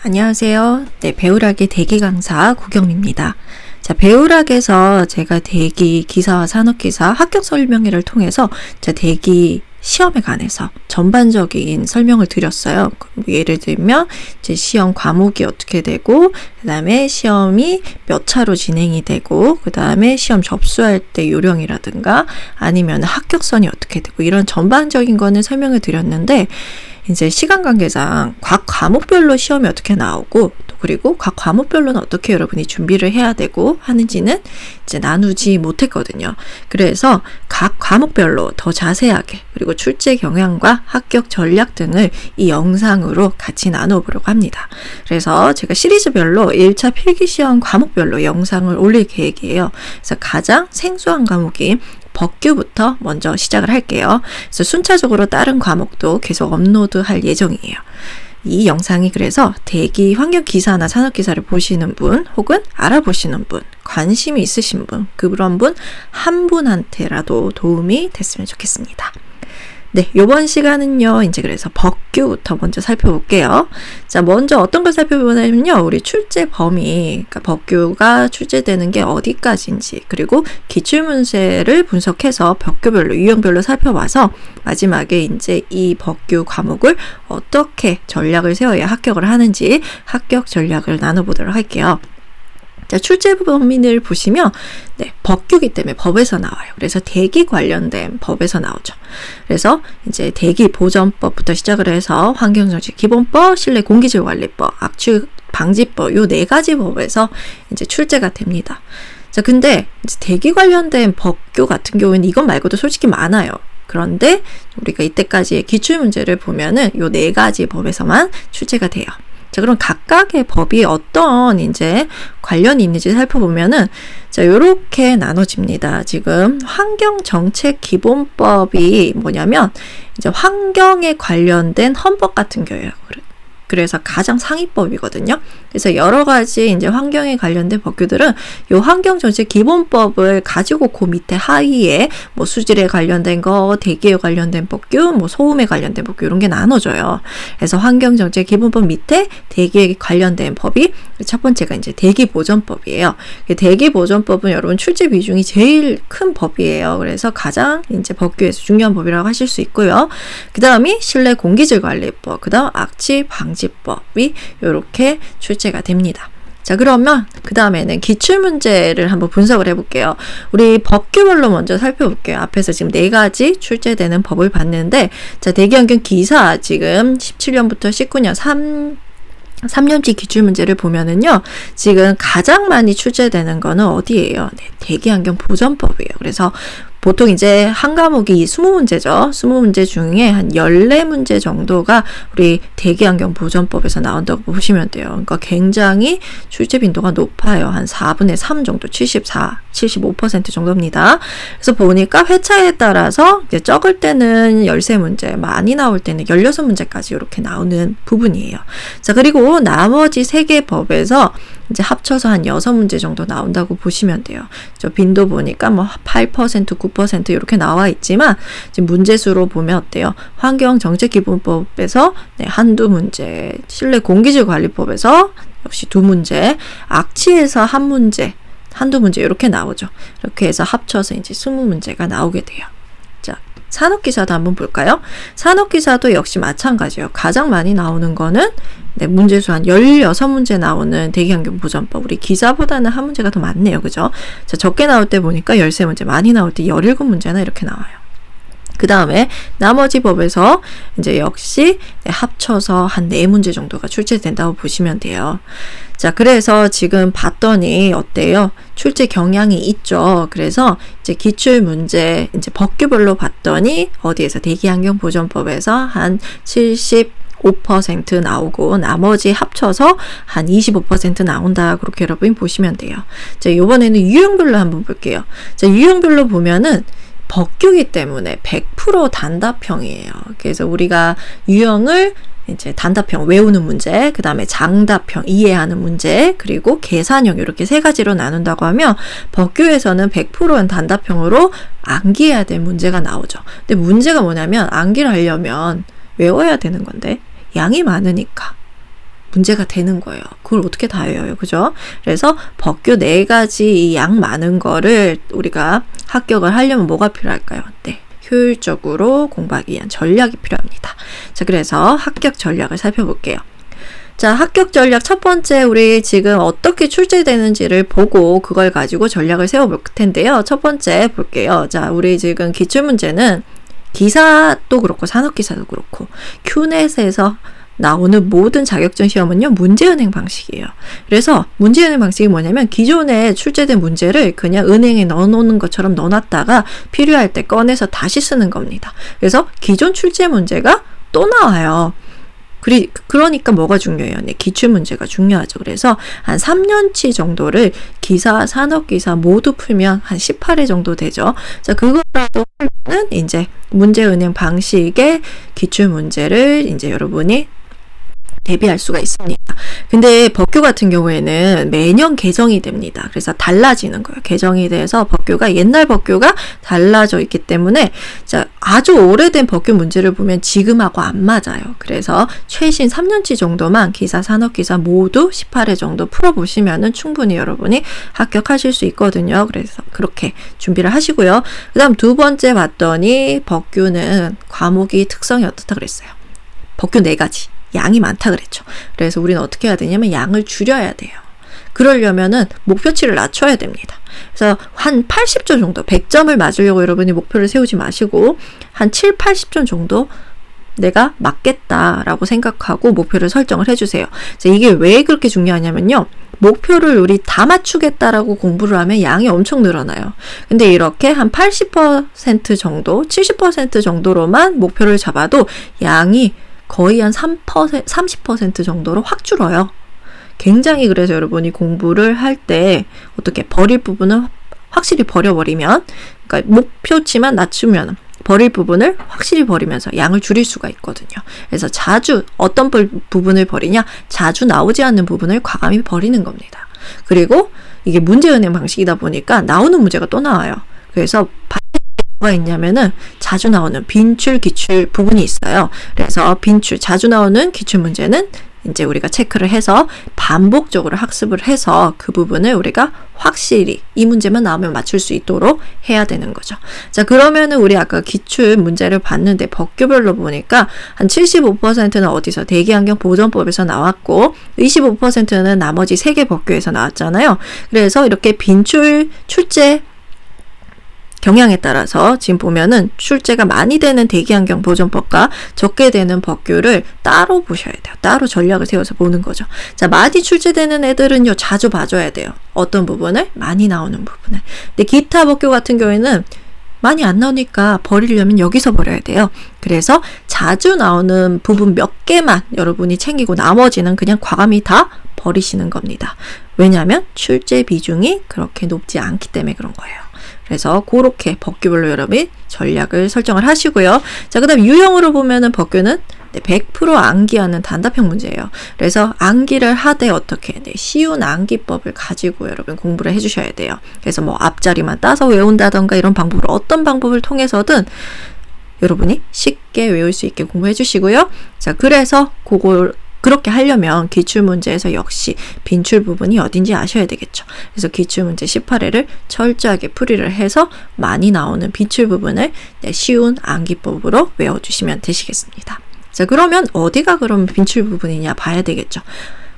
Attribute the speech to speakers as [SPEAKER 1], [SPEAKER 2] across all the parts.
[SPEAKER 1] 안녕하세요. 네, 배우락의 대기 강사 구경입니다. 자, 배우락에서 제가 대기 기사와 산업기사 합격 설명회를 통해서 대기 시험에 관해서 전반적인 설명을 드렸어요. 예를 들면 이제 시험 과목이 어떻게 되고, 그 다음에 시험이 몇 차로 진행이 되고, 그 다음에 시험 접수할 때 요령이라든가 아니면 합격선이 어떻게 되고, 이런 전반적인 거는 설명을 드렸는데, 이제 시간 관계상 각 과목별로 시험이 어떻게 나오고, 또 그리고 각 과목별로는 어떻게 여러분이 준비를 해야 되고 하는지는 이제 나누지 못했거든요. 그래서 각 과목별로 더 자세하게, 그리고 출제 경향과 합격 전략 등을 이 영상으로 같이 나눠보려고 합니다. 그래서 제가 시리즈별로 1차 필기시험 과목별로 영상을 올릴 계획이에요. 그래서 가장 생소한 과목인 법규부터 먼저 시작을 할게요. 그래서 순차적으로 다른 과목도 계속 업로드할 예정이에요. 이 영상이 그래서 대기 환경기사나 산업기사를 보시는 분, 혹은 알아보시는 분, 관심이 있으신 분, 그런 분 한 분한테라도 도움이 됐으면 좋겠습니다. 네, 요번 시간은요, 이제 그래서 법규부터 먼저 살펴볼게요. 자, 먼저 어떤 걸 살펴보냐면요, 우리 출제 범위, 그러니까 법규가 출제되는 게 어디까지인지, 그리고 기출문제를 분석해서 법규별로, 유형별로 살펴봐서 마지막에 이제 이 법규 과목을 어떻게 전략을 세워야 합격을 하는지 합격 전략을 나눠보도록 할게요. 자, 출제 범위를 보시면 법규이기 때문에 법에서 나와요. 그래서 대기 관련된 법에서 나오죠. 그래서 이제 대기 보전법부터 시작을 해서 환경정책 기본법, 실내 공기질 관리법, 악취 방지법, 요 4가지 법에서 이제 출제가 됩니다. 자, 근데 이제 대기 관련된 법규 같은 경우에는 이것 말고도 솔직히 많아요. 그런데 우리가 이때까지의 기출문제를 보면은 요 4가지 법에서만 출제가 돼요. 자, 그럼 각각의 법이 어떤 이제 관련이 있는지 살펴보면은, 자, 요렇게 나눠집니다. 지금 환경정책기본법이 뭐냐면, 이제 환경에 관련된 헌법 같은 거예요. 그래서 가장 상위법이거든요. 그래서 여러 가지 이제 환경에 관련된 법규들은 요 환경정책 기본법을 가지고 그 밑에 하위에 뭐 수질에 관련된 거, 대기에 관련된 법규, 뭐 소음에 관련된 법규 이런 게 나눠져요. 그래서 환경정책 기본법 밑에 대기에 관련된 법이 첫 번째가 이제 대기보전법이에요. 대기보전법은 여러분 출제 비중이 제일 큰 법이에요. 그래서 가장 이제 법규에서 중요한 법이라고 하실 수 있고요. 그 다음이 실내 공기질 관리법, 그 다음 악취 방지법이 이렇게 출제가 됩니다. 자, 그러면 그 다음에는 기출문제를 한번 분석을 해볼게요. 우리 법규별로 먼저 살펴볼게요. 앞에서 지금 4가지 출제되는 법을 봤는데, 자, 대기환경 기사 지금 17년부터 19년 3년치 기출문제를 보면은요, 지금 가장 많이 출제되는 거는 어디예요? 네, 대기환경보전법이에요. 그래서 보통 이제 한 과목이 20문제죠. 20문제 중에 한 14문제 정도가 우리 대기환경보전법에서 나온다고 보시면 돼요. 그러니까 굉장히 출제 빈도가 높아요. 한 4분의 3 정도, 75% 정도입니다. 그래서 보니까 회차에 따라서 이제 적을 때는 13문제, 많이 나올 때는 16문제까지 이렇게 나오는 부분이에요. 자, 그리고 나머지 3개 법에서 이제 합쳐서 한 6문제 정도 나온다고 보시면 돼요. 저 빈도 보니까 뭐 8%, 9% 이렇게 나와 있지만, 지금 문제수로 보면 어때요? 환경정책기본법에서 한두 문제, 실내 공기질 관리법에서 역시 2문제, 악취에서 1문제, 한두 문제 이렇게 나오죠. 이렇게 해서 합쳐서 이제 20문제가 나오게 돼요. 자, 산업기사도 한번 볼까요? 산업기사도 역시 마찬가지예요. 가장 많이 나오는 거는 문제수 한 16문제 나오는 대기환경보전법. 우리 기사보다는 한 문제가 더 많네요. 그죠? 자, 적게 나올 때 보니까 13문제, 많이 나올 때 17문제나 이렇게 나와요. 그 다음에 나머지 법에서 이제 역시 합쳐서 한 4문제 정도가 출제된다고 보시면 돼요. 자, 그래서 지금 봤더니 어때요? 출제 경향이 있죠. 그래서 이제 기출 문제, 이제 법규별로 봤더니 어디에서 대기환경보전법에서 한 5% 나오고 나머지 합쳐서 한 25% 나온다. 그렇게 여러분 보시면 돼요. 자, 이번에는 유형별로 한번 볼게요. 자, 유형별로 보면은 법규이기 때문에 100% 단답형이에요. 그래서 우리가 유형을 이제 단답형 외우는 문제, 그 다음에 장답형 이해하는 문제, 그리고 계산형 이렇게 3가지로 나눈다고 하면 법규에서는 100%는 단답형으로 암기해야 될 문제가 나오죠. 근데 문제가 뭐냐면 암기를 하려면 외워야 되는 건데 양이 많으니까 문제가 되는 거예요. 그걸 어떻게 다 외워요, 그죠? 그래서 법규 4가지 이 양 많은 거를 우리가 합격을 하려면 뭐가 필요할까요? 네, 효율적으로 공부하기 위한 전략이 필요합니다. 자, 그래서 합격 전략을 살펴볼게요. 자, 합격 전략 첫 번째, 우리 지금 어떻게 출제되는지를 보고 그걸 가지고 전략을 세워볼 텐데요. 첫 번째 볼게요. 자, 우리 지금 기출문제는 기사도 그렇고 산업기사도 그렇고 큐넷에서 나오는 모든 자격증 시험은요, 문제은행 방식이에요. 그래서 문제은행 방식이 뭐냐면 기존에 출제된 문제를 그냥 은행에 넣어놓는 것처럼 넣어놨다가 필요할 때 꺼내서 다시 쓰는 겁니다. 그래서 기존 출제 문제가 또 나와요. 그러니까 뭐가 중요해요? 네, 기출문제가 중요하죠. 그래서 한 3년치 정도를 기사, 산업기사 모두 풀면 한 18회 정도 되죠. 자, 그거라도 하면은 이제 문제은행 방식의 기출문제를 이제 여러분이 대비할 수가 있습니다. 근데 법규 같은 경우에는 매년 개정이 됩니다. 그래서 달라지는 거예요. 개정이 돼서 법규가 옛날 법규가 달라져 있기 때문에 자, 아주 오래된 법규 문제를 보면 지금하고 안 맞아요. 그래서 최신 3년치 정도만 기사, 산업기사 모두 18회 정도 풀어보시면은 충분히 여러분이 합격하실 수 있거든요. 그래서 그렇게 준비를 하시고요. 그 다음 두 번째 봤더니 법규는 과목이 특성이 어떻다 그랬어요? 법규 4가지. 양이 많다 그랬죠. 그래서 우리는 어떻게 해야 되냐면 양을 줄여야 돼요. 그러려면은 목표치를 낮춰야 됩니다. 그래서 한 80점 정도, 100점을 맞으려고 여러분이 목표를 세우지 마시고 한 7, 80점 정도 내가 맞겠다라고 생각하고 목표를 설정을 해주세요. 이게 왜 그렇게 중요하냐면요. 목표를 우리 다 맞추겠다라고 공부를 하면 양이 엄청 늘어나요. 근데 이렇게 한 80% 정도, 70% 정도로만 목표를 잡아도 양이 거의 한 30% 정도로 확 줄어요. 굉장히 그래서 여러분이 공부를 할 때 어떻게 버릴 부분은 확실히 버려버리면, 그러니까 목표치만 낮추면 버릴 부분을 확실히 버리면서 양을 줄일 수가 있거든요. 그래서 자주 어떤 부분을 버리냐? 자주 나오지 않는 부분을 과감히 버리는 겁니다. 그리고 이게 문제은행 방식이다 보니까 나오는 문제가 또 나와요. 그래서 뭐가 있냐면은 자주 나오는 빈출, 기출 부분이 있어요. 그래서 빈출, 자주 나오는 기출 문제는 이제 우리가 체크를 해서 반복적으로 학습을 해서 그 부분을 우리가 확실히 이 문제만 나오면 맞출 수 있도록 해야 되는 거죠. 자, 그러면은 우리 아까 기출 문제를 봤는데 법규별로 보니까 한 75%는 어디서 대기환경 보전법에서 나왔고 25%는 나머지 3개 법규에서 나왔잖아요. 그래서 이렇게 빈출, 출제 경향에 따라서 지금 보면은 출제가 많이 되는 대기환경 보전법과 적게 되는 법규를 따로 보셔야 돼요. 따로 전략을 세워서 보는 거죠. 자, 많이 출제되는 애들은요, 자주 봐줘야 돼요. 어떤 부분을? 많이 나오는 부분을. 근데 기타 법규 같은 경우에는 많이 안 나오니까 버리려면 여기서 버려야 돼요. 그래서 자주 나오는 부분 몇 개만 여러분이 챙기고 나머지는 그냥 과감히 다 버리시는 겁니다. 왜냐하면 출제 비중이 그렇게 높지 않기 때문에 그런 거예요. 그래서 그렇게 법규별로 여러분이 전략을 설정을 하시고요. 자, 그 다음 유형으로 보면은 법규는 100% 암기하는 단답형 문제예요. 그래서 암기를 하되 어떻게 쉬운 암기법을 가지고 여러분 공부를 해주셔야 돼요. 그래서 뭐 앞자리만 따서 외운다던가 이런 방법을 어떤 방법을 통해서든 여러분이 쉽게 외울 수 있게 공부해 주시고요. 자, 그래서 그렇게 하려면 기출문제에서 역시 빈출 부분이 어딘지 아셔야 되겠죠. 그래서 기출문제 18회를 철저하게 풀이를 해서 많이 나오는 빈출 부분을 쉬운 암기법으로 외워주시면 되시겠습니다. 자, 그러면 어디가 그럼 빈출 부분이냐 봐야 되겠죠.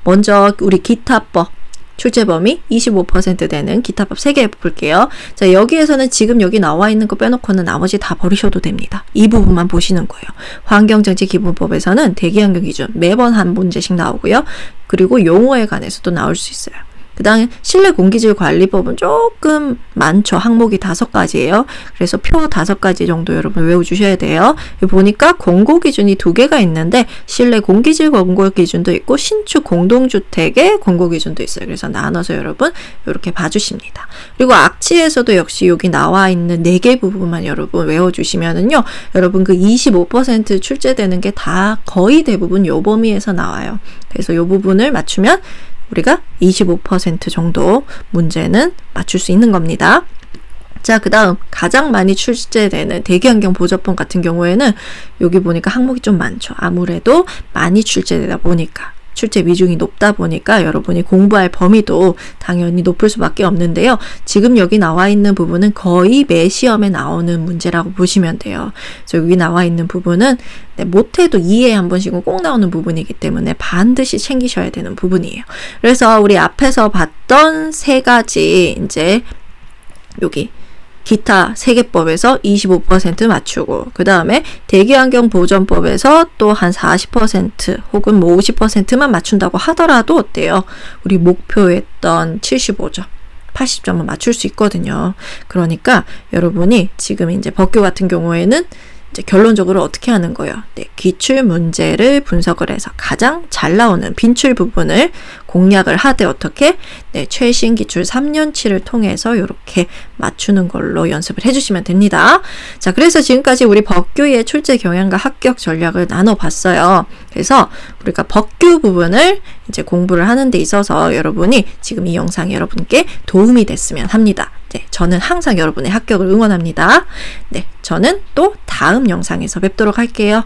[SPEAKER 1] 먼저 우리 기타법 출제 범위 25% 되는 기타법 3개 볼게요. 자, 여기에서는 지금 여기 나와 있는 거 빼놓고는 나머지 다 버리셔도 됩니다. 이 부분만 보시는 거예요. 환경정책기본법에서는 대기환경 기준 매번 한 문제씩 나오고요. 그리고 용어에 관해서도 나올 수 있어요. 그 다음에 실내공기질관리법은 조금 많죠. 항목이 5가지예요. 그래서 표 5가지 정도 여러분 외워주셔야 돼요. 보니까 권고기준이 2개가 있는데 실내공기질 권고기준도 있고 신축 공동주택의 권고기준도 있어요. 그래서 나눠서 여러분 이렇게 봐주십니다. 그리고 악취에서도 역시 여기 나와 있는 4개 부분만 여러분 외워주시면은요. 여러분 그 25% 출제되는 게 다 거의 대부분 요 범위에서 나와요. 그래서 요 부분을 맞추면 우리가 25% 정도 문제는 맞출 수 있는 겁니다. 자, 그 다음 가장 많이 출제되는 대기환경 보전법 같은 경우에는 여기 보니까 항목이 좀 많죠. 아무래도 많이 출제되다 보니까 출제 비중이 높다 보니까 여러분이 공부할 범위도 당연히 높을 수밖에 없는데요. 지금 여기 나와 있는 부분은 거의 매 시험에 나오는 문제라고 보시면 돼요. 그래서 여기 나와 있는 부분은 못해도 2회에 한 번씩은 꼭 나오는 부분이기 때문에 반드시 챙기셔야 되는 부분이에요. 그래서 우리 앞에서 봤던 세 가지 이제 여기 기타 세계법에서 25% 맞추고 그 다음에 대기환경보전법에서 또 한 40% 혹은 뭐 50%만 맞춘다고 하더라도 어때요? 우리 목표했던 75점 80점은 맞출 수 있거든요. 그러니까 여러분이 지금 이제 법규 같은 경우에는 이제 결론적으로 어떻게 하는 거예요? 네, 기출 문제를 분석을 해서 가장 잘 나오는 빈출 부분을 공략을 하되 어떻게? 네, 최신 기출 3년치를 통해서 이렇게 맞추는 걸로 연습을 해주시면 됩니다. 자, 그래서 지금까지 우리 법규의 출제 경향과 합격 전략을 나눠봤어요. 그래서 우리가 법규 부분을 이제 공부를 하는 데 있어서 여러분이 지금 이 영상이 여러분께 도움이 됐으면 합니다. 네, 저는 항상 여러분의 합격을 응원합니다. 네, 저는 또 다음 영상에서 뵙도록 할게요.